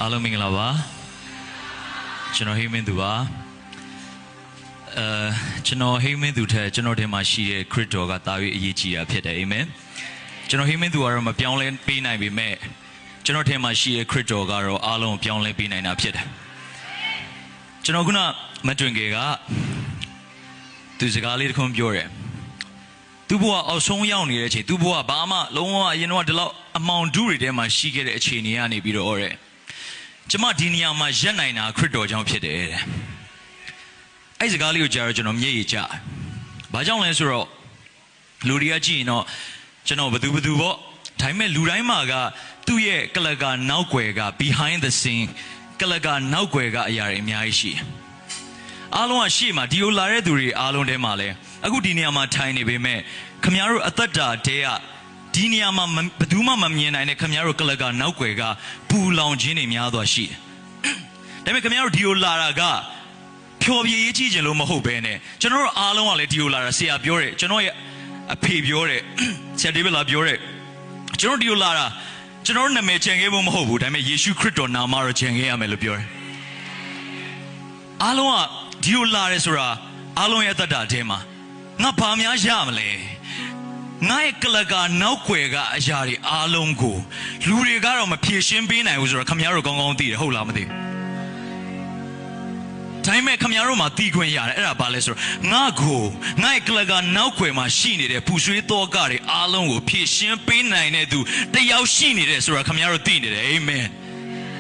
အားလုံးမင်္ဂလာပါကျွန်တော်ဟိမင်းသူပါကျွန်တော်ဟိမင်းသူထက်ကျွန်တော်ထဲမှာရှိတဲ့ခရစ်တော်ကတာ၍အရေးကြီးတာဖြစ်တယ်အာမင်ကျွန်တော်ဟိမင်းသူကတော့မပြောင်းလဲပေးနိုင်ပေမဲ့ကျွန်တော်ထဲမှာရှိတဲ့ခရစ်တော်ကတော့အားလုံးပြောင်းလဲပေးနိုင်တာဖြစ်တယ်ကျွန်တော်ခုနမတွင်ကေကသူစကားလေးတစ်ခုပြောတယ်သူ့ဘဝအောက်ဆုံးရောက်နေတဲ့အချိန်သူ့ဘဝဘာမှလုံးဝအရင်တော့ဒီလောက်အမောင်ဒုတွေထဲမှာရှိခဲ့တဲ့အခြေအနေကနေပြီးတော့တဲ့ကျမဒီနေရာမှာရက်နိုင်တာခရစ်တော်ကြောင့်ဖြစ်တယ်တဲ့အဲ့စကားလေးကိုကြားတော့ကျွန်တော်မျက်ရည်ကျဘာကြောင့်လဲဆိုတော့လူတွေကကြည့်ရင်တော့ကျွန်တော်ဘသူပေါ့ဒါပေမဲ့လူတိုင်းမှာကသူ့ရဲ့ကလကာနောက်ွယ်က behind the scene ကလကာနောက်ွယ်ကအရာတွေအများကြီးရှိအားလုံးကရှေ့မှာဒီလိုလာတဲ့သူတွေအားလုံးထဲမှာလဲအခုဒီနေရာမှာထိုင်နေပေမဲ့ခမများတို့အသက်တာတဲကဒီနေရာမှာဘယ်သူမှမမြင်နိုင်တဲ့ခမများတို့ကလကာနောက်ွယ်ကပူလောင်ခြင်းတွေများစွာရှိတယ်ဒါပေမဲ့ခမများတို့ဒီလိုလာတာကဖြောပြေးရေးကြည့်ခြင်းလို့မဟုတ်ဘဲနဲ့ကျွန်တော်တို့အားလုံးကလည်းဒီလိုလာတာဆရာပြောတယ်ကျွန်တော်ရဲ့အဖေပြောတယ်ဆရာဒေးဗစ်လာပြောတယ်ကျွန်တော်ဒီလိုလာတာကျွန်တော်တို့နာမည်ချန်ခဲ့ဖို့မဟုတ်ဘူးဒါပေမဲ့ယေရှုခရစ်တော်နာမတော်ချန်ခဲ့ရမယ်လို့ပြောတယ်အားလုံးကဒီလိုလာတယ်ဆိုတာအားလုံးရဲ့အသက်တာထဲမှာငါဘာများရမလဲငါရဲ့ကလကာနောက်ွယ်ကအရာတွေအားလုံးကိုလူတွေကတော့မဖြေရှင်းပေးနိုင်ဘူးဆိုတော့ခမများတို့ကောင်းကောင်းသိတယ်ဟုတ်လားမသိဘူးဒါပေမဲ့ခမများတို့မှာတီးခွင့်ရတယ်အဲ့ဒါဘာလဲဆိုတော့ငါရဲ့ကလကာနောက်ွယ်မှာရှိနေတဲ့ပူဆွေးသောကတွေအားလုံးကိုဖြေရှင်းပေးနိုင်တဲ့သူတယောက်ရှိနေတယ်ဆိုတာခမများတို့သိနေတယ်အာမင်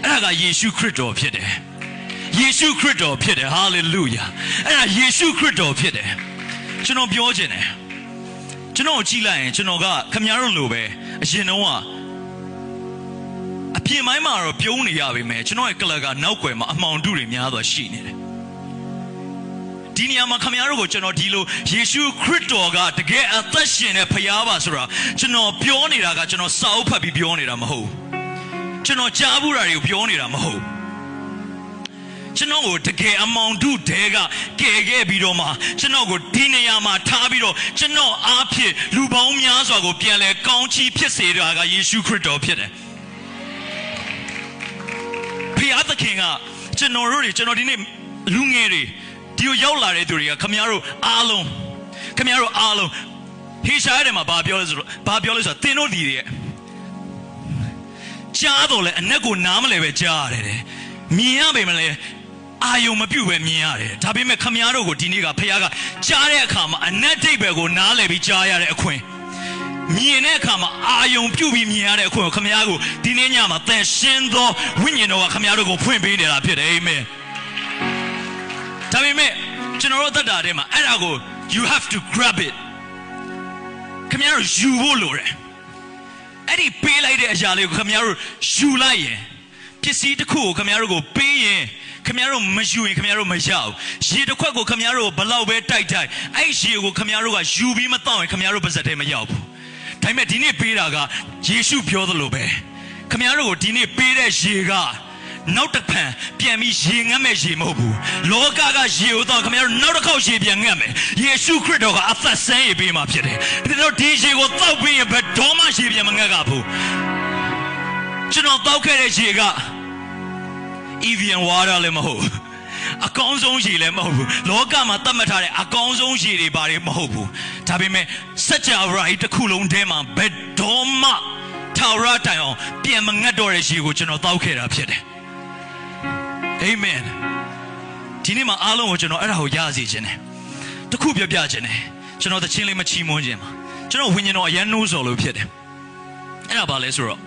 အဲ့ဒါကယေရှုခရစ်တော်ဖြစ်တယ်ယေရှုခရစ်တော်ဖြစ်တယ်ဟာလေလုယာအဲ့ဒါယေရှုခရစ်တော်ဖြစ်တယ်ကျွန်တော်ပြောချင်တယ်ကျွန်တော်ကြည့်လိုက်ရင်ကျွန်တော်ကခမများတို့လိုပဲအရင်တော့အပြင်ပိုင်းမှာတော့ပြုံးနေရပါမယ်ကျွန်တော်ရဲ့ကလကာနောက်ွယ်မှာအမှောင်တုတွေများစွာရှိနေတယ်ဒီနေရာမှာခမများတို့ကိုကျွန်တော်ဒီလိုယေရှုခရစ်တော်ကတကယ်အသက်ရှင်တဲ့ဖခင်ပါဆိုတာကျွန်တော်ပြောနေတာကကျွန်တော်စာအုပ်ဖတ်ပြီးပြောနေတာမဟုတ်ကျွန်တော်ကြားဘူးတာတွေကိုပြောနေတာမဟုတ်ကျွန်တော်ကိုတကယ်အမောင်တုတဲကကယ်ခဲ့ပြီးတော့မှကျွန်တော်ကိုဒီနေရာမှာထားပြီးတော့ကျွန်တော်အားဖြင့်လူပေါင်းများစွာကိုပြန်လဲကောင်းချီးဖြစ်စေတာကယေရှုခရစ်တော်ဖြစ်တယ်ဖခင်သခင်ကကျွန်တော်ဒီနေ့လူငယ်တွေဒီကိုရောက်လာတဲ့သူတွေကခမများတို့အားလုံးဟေရှာယထဲမှာဘာပြောလဲဆိုတော့သင်တို့ဒီရဲ့ကြားတော့လဲအနက်ကိုနားမလဲပဲကြားရတယ်တဲ့မြင်ရပေမဲ့လည်းအာယုံမပြုတ်ပဲမြင်ရတယ်ဒါပေမဲ့ခမများတို့ကိုဒီနေ့ကဖခင်ကကြားတဲ့အခါမှာအနက်တိတ်ပဲကိုနားလဲပြီးကြားရတဲ့အခွင့်မြင်တဲ့အခါမှာအာယုံပြုတ်ပြီးမြင်ရတဲ့အခွင့်ကိုခမများကိုဒီနေ့ညမှာတန်ရှင်းသောဝိညာဉ်တော်ကခမများတို့ကိုဖွင့်ပေးနေတာဖြစ်တယ်အာမင်ဒါပေမဲ့ကျွန်တော်တို့သက်တာထဲမှာအဲ့ဒါကို you have to grab it ခမများတို့ယူဖို့လိုတယ်အဲ့ဒီပေးလိုက်တဲ့အရာလေးကိုခမများတို့ယူလိုက်ရင်ပစ္စည်းတစ်ခုကိုခမများတို့ကိုပေးရင်ခမများတို့မယူရင်ခမများတို့မရဘူးရေတစ်ခွက်ကိုခမများတို့ဘလောက်ပဲတိုက်အဲ့ရေကိုခမများတို့ကယူပြီးမတော့ရင်ခမများတို့ပါစက်ထဲမရောက်ဘူးဒါပေမဲ့ဒီနေ့ပေးတာကယေရှုပြောသလိုပဲခမများတို့ကိုဒီနေ့ပေးတဲ့ရေကနောက်တစ်ဖန်ပြန်ပြီးရေငတ်မဲ့ရေမဟုတ်ဘူးလောကကရေကိုတော့ခမများတို့နောက်တစ်ခေါက်ရေပြန်ငတ်မယ်ယေရှုခရစ်တော်ကအသက်ဆန်းရေပေးမှဖြစ်တယ်ဒီတော့ဒီရေကိုတောက်ပြီးရင်ဘယ်တော့မှရေပြန်မငတ်ကြဘူးကျွန်တော်တောက်ခဲ့တဲ့ရေက Evian water လည်းမဟုတ်အကောင်းဆုံးရေလည်းမဟုတ်ဘူးလောကမှာသတ်မှတ်ထားတဲ့အကောင်းဆုံးရေတွေဘာတွေမဟုတ်ဘူးဒါပေမဲ့စัจ java တစ်ခုလုံးထဲမှာဘယ်တော့မှထာဝရတိုင်အောင်ပြန်မငတ်တော့တဲ့ရေကိုကျွန်တော်တောက်ခဲ့တာဖြစ်တယ်အာမင်ဒီနေ့မှာအားလုံးကိုကျွန်တော်အဲ့ဒါကိုရစေခြင်းတယ်တခုပြခြင်းတယ်ကျွန်တော်သချင်းလေးမချီးမွမ်းခြင်းပါကျွန်တော်ဝိညာဉ်တော်အရန်နှိုးဆော်လို့ဖြစ်တယ်အဲ့ဒါဘာလဲဆိုတော့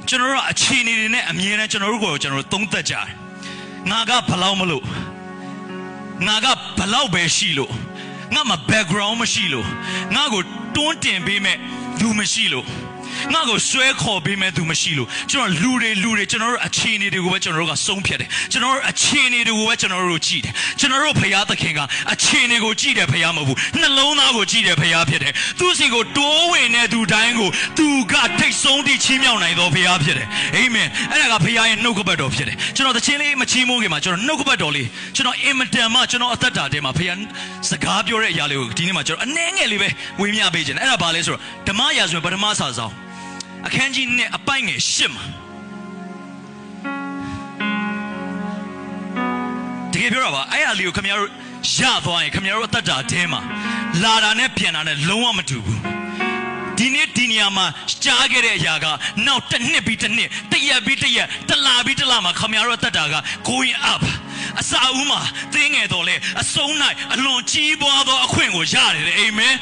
ကျွန်တော်တို့အခြေအနေတွေနဲ့အမြဲတမ်းကျွန်တော်တို့ကိုကျွန်တော်တို့သုံးသပ်ကြတယ်ငါကဘလောက်မလို့ငါကဘလောက်ပဲရှိလို့ငါမှာ background မရှိလို့ငါကိုတွန်းတင်ပေးမဲ့လူမရှိလို့ငါကိုဆွဲခေါ်ပေးမဲ့သူမရှိလို့ကျွန်တော်လူတွေကျွန်တော်တို့အခြေအနေတွေကိုပဲကျွန်တော်တို့ကဆုံးဖြတ်တယ်ကျွန်တော်တို့အခြေအနေတွေကိုပဲကျွန်တော်တို့ကြည့်တယ်ကျွန်တော်တို့ဖခင်သခင်ကအခြေအနေကိုကြည့်တယ်ဖခင်မဟုတ်ဘူးနှလုံးသားကိုကြည့်တယ်ဖခင်ဖြစ်တယ်သူစီကိုတိုးဝင်တဲ့သူတိုင်းကိုသူကထိတ်ဆုံးတိချီးမြှောက်နိုင်သောဖခင်ဖြစ်တယ်အာမင်အဲ့ဒါကဖခင်ရဲ့နှုတ်ကပတ်တော်ဖြစ်တယ်ကျွန်တော်သချင်းလေးမချီးမွမ်းခင်မှာကျွန်တော်နှုတ်ကပတ်တော်လေးကျွန်တော်အင်မတန်မှကျွန်တော်အသက်တာထဲမှာဖခင်စကားပြောတဲ့အရာလေးကိုဒီနေ့မှာကျွန်တော်အနည်းငယ်လေးပဲဝေမျှပေးခြင်းအဲ့ဒါဘာလဲဆိုတော့ဓမ္မရာဇဝင်ပထမစာဆောင်အခန်းကြီးနဲ့အပိုင်ငယ်၈မှာ ကယ်ပြောတာပါအဲ့အလီကိုခင်ဗျားတို့ရသွားရင်ခင်ဗျားတို့အသက်တာထဲမှာလာတာနဲ့ပြန်တာနဲ့လုံးဝမတူဘူးဒီနေ့ဒီနေရာမှာကြားခဲ့တဲ့အရာကနောက်တစ်နှစ်ပြီးတစ်နှစ်တစ်ရက်ပြီးတစ်ရက်တစ်လပြီးတစ်လမှာခင်ဗျားတို့အသက်တာက going up အစာဦးမှာသင်ငယ်တော်လဲအဆုံး၌အလွန်ကြီးပွားသောအခွင့်ကိုရတယ်အာမင်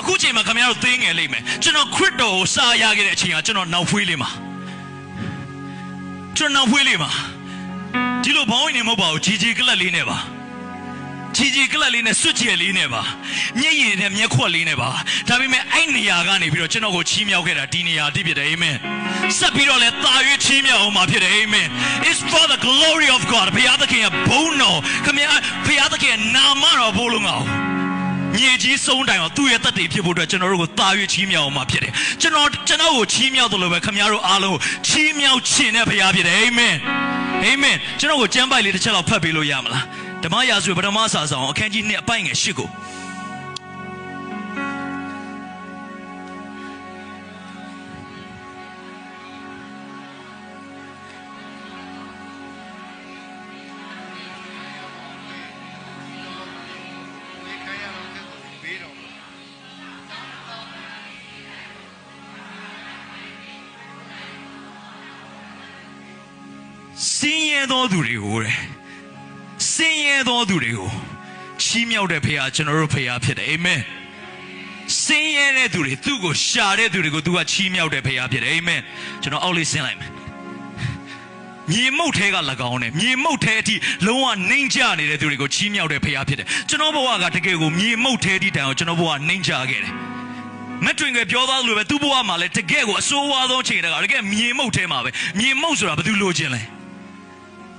အခုချိန်မှာခင်ဗျားတို့သင်ငယ်လိမ့်မယ်ကျွန်တော်ခရစ်တော်ကိုစားရခဲ့တဲ့အချိန်ကကျွန်တော်နောက်ဖွေးလေးမှာကျွန်တော်နောက်ဖွေးလေးမှာဒီလိုဘောင်းဝင်နေမဟုတ်ပါဘူးဂျီဂျီကလတ်လေးနဲ့ပါဂျီဂျီကလတ်လေးနဲ့စွတ်ကျဲလေးနဲ့ပါမျက်ရည်နဲ့မျက်ခွက်လေးနဲ့ပါဒါပေမဲ့အဲ့နေရာကနေပြီးတော့ကျွန်တော်ကိုချီးမြှောက်ခဲ့တာဒီနေရာတိဖြစ်တယ်အာမင်ဆက်ပြီးတော့လဲတာ၍ချီးမြှောက်အောင်မှာဖြစ်တယ်အာမင် It's for the glory of God ဘုရားသခင်ရဲ့ဘုန်းတော်ခင်ဗျာဘုရားသခင်ရဲ့နာမတော်ဘိုးလုံးအောင်မြေကြီးဆုံးတိုင်အောင်သူ့ရဲ့တတ်တည်ဖြစ်ဖို့အတွက်ကျွန်တော်တို့ကိုတာ၍ချီးမြှောက်အောင်မှာဖြစ်တယ်ကျွန်တော်ကိုချီးမြှောက်တယ်လို့ပဲခင်ဗျားတို့အားလုံးချီးမြှောက်ခြင်းနဲ့ဘုရားဖြစ်တယ်အာမင်အာမင်ကျွန်တော်ကိုကျမ်းပိုက်လေးတစ်ချက်လောက်ဖတ်ပေးလို့ရမလားဓမ္မရာဇဝင်ပထမစာဆောင်အခန်းကြီး2အပိုင်းငယ်8ကိုစင်းရဲသောသူတွေကိုစင်းရဲသောသူတွေကိုချီးမြှောက်တဲ့ဖခင်ကျွန်တော်တို့ဖခင်ဖြစ်တယ်အာမင်စင်းရဲတဲ့သူတွေသူ့ကိုရှာတဲ့သူတွေကိုသူကချီးမြှောက်တဲ့ဖခင်ဖြစ်တယ်အာမင်ကျွန်တော်အောက်လေးဆင်းလိုက်မယ်မြေမုတ်ထဲက၎င်းနဲ့မြေမုတ်ထဲအထိလုံးဝနှိမ့်ချနေတဲ့သူတွေကိုချီးမြှောက်တဲ့ဖခင်ဖြစ်တယ်ကျွန်တော်ဘဝကတကယ်ကိုမြေမုတ်ထဲအထိတိုင်အောင်ကျွန်တော်ဘဝနှိမ့်ချခဲ့တယ်မတွင်ကပြောသားလို့ပဲသူ့ဘဝမှာလည်းတကယ်ကိုအဆိုးဝါးဆုံးချိန်တကတကယ်မြေမုတ်ထဲမှာပဲမြေမုတ်ဆိုတာဘာလို့လိုချင်လဲ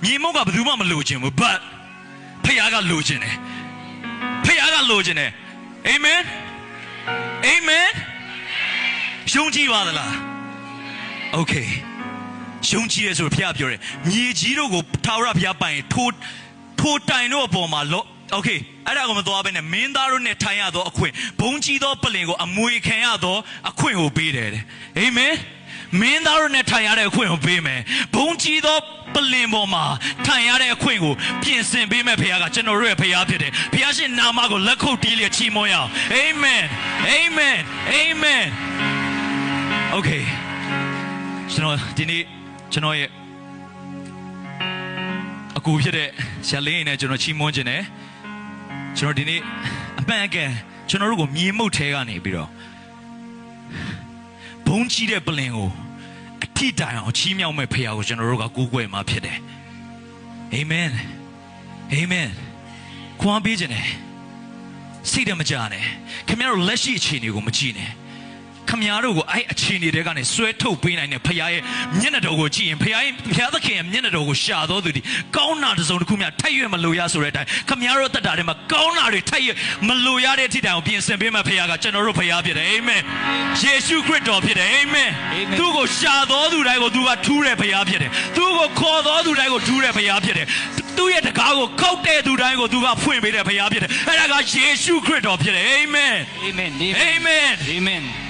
မြေမုတ်ကဘယ်သူမှမလိုချင်ဘူး but ဖခင်ကလိုချင်တယ်ဖခင်ကလိုချင်တယ်အာမင်အာမင်ယုံကြည်ပါသလားโอเคယုံကြည်ရဆိုဖခင်ပြောတယ်မြေကြီးတို့ကိုထာဝရဘုရားပိုင်ထိုတိုင်တို့အပေါ်မှာโอเคအဲ့ဒါကိုမသွားဘဲနဲ့မင်းသားတို့နဲ့ထိုင်ရသောအခွင့်ဘုံကြီးသောပလင်ကိုအမွေခံရသောအခွင့်ကိုပေးတယ်အာမင်မင်းသားတို့နဲ့ထိုင်ရတဲ့အခွင့်ကိုပေးမယ်ဘုံကြီးသောပလင်ပေါ်မှာထိုင်ရတဲ့အခွင့်ကိုပြင်ဆင်ပေးမဲ့ဖခင်ကကျွန်တော်တို့ရဲ့ဖခင်ဖြစ်တယ်ဖခင်ရှင်နာမကိုလက်ခုပ်တီးလျက်ချီးမွမ်းရအောင်အာမင်အာမင်အာမင်โอเคကျွန်တော်ဒီနေ့ကျွန်တော်ရဲ့အကူဖြစ်တဲ့ဆရာလေးနဲ့ကျွန်တော်ချီးမွမ်းခြင်းနဲ့ကျွန်တော်ဒီနေ့အမှန်အကန်ကျွန်တော်တို့ကိုမြေမှုတ်ထဲကနေပြီးတော့ဘုံကြီးတဲ့ပလင်ကိုအထိတိုင်အောင်ချီးမြှောက်မဲ့ဖခင်ကိုကျွန်တော်တို့ကကူးကွယ်မှာဖြစ်တယ်အာမင်အာမင်ခွန်ပေးခြင်းနဲ့စိတ်တမကြနဲ့ခင်ဗျားတို့လက်ရှိအခြေအနေကိုမကြည့်နဲ့ခင်ဗျားတို့ကိုအဲ့အခြေအနေတွေကနေဆွဲထုတ်ပေးနိုင်တဲ့ဖခင်ရဲ့မျက်နှာတော်ကိုကြည့်ရင်ဖခင်သခင်ရဲ့မျက်နှာတော်ကိုရှာတော်သူဒီကောင်းတာတစ်စုံတစ်ခုများထိုက်ရွံ့မလို့ရဆိုတဲ့အတိုင်းခင်ဗျားတို့တက်တာတွေမှာကောင်းတာတွေထိုက်ရွံ့မလို့ရတဲ့အထိတိုင်အောင်ပြင်ဆင်ပေးမဲ့ဖခင်ကကျွန်တော်တို့ဖခင်ဖြစ်တယ်အာမင်ယေရှုခရစ်တော်ဖြစ်တယ်အာမင်သူ့ကိုရှာတော်သူတိုင်းကိုသူကထူးတဲ့ဖခင်ဖြစ်တယ်သူ့ကိုခေါ်တော်သူတိုင်းကိုထူးတဲ့ဖခင်ဖြစ်တယ်သူ့ရဲ့တကားကိုခောက်တဲ့သူတိုင်းကိုသူကဖွင့်ပေးတဲ့ဖခင်ဖြစ်တယ်အဲ့ဒါကယေရှုခရစ်တော်ဖြစ်တယ်အာမင်အာမင်အာမင်